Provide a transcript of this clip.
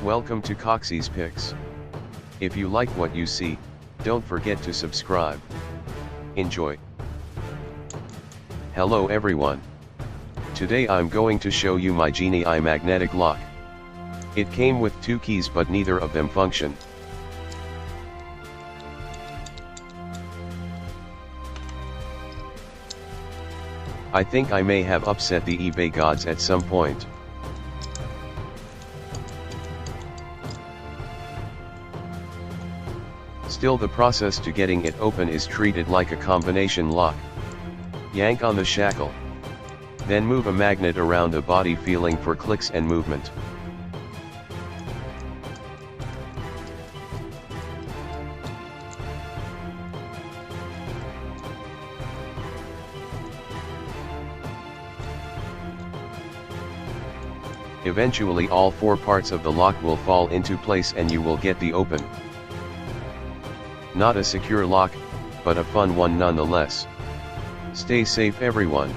Welcome to Coxie's Picks. If you like what you see, don't forget to subscribe. Enjoy. Hello everyone. Today I'm going to show you my Genii magnetic lock. It came with two keys but neither of them function. I think I may have upset the eBay gods at some point. Still, the process to getting it open is treated like a combination lock. Yank on the shackle. Then move a magnet around the body, feeling for clicks and movement. Eventually all four parts of the lock will fall into place and you will get the open. Not a secure lock, but a fun one nonetheless. Stay safe everyone.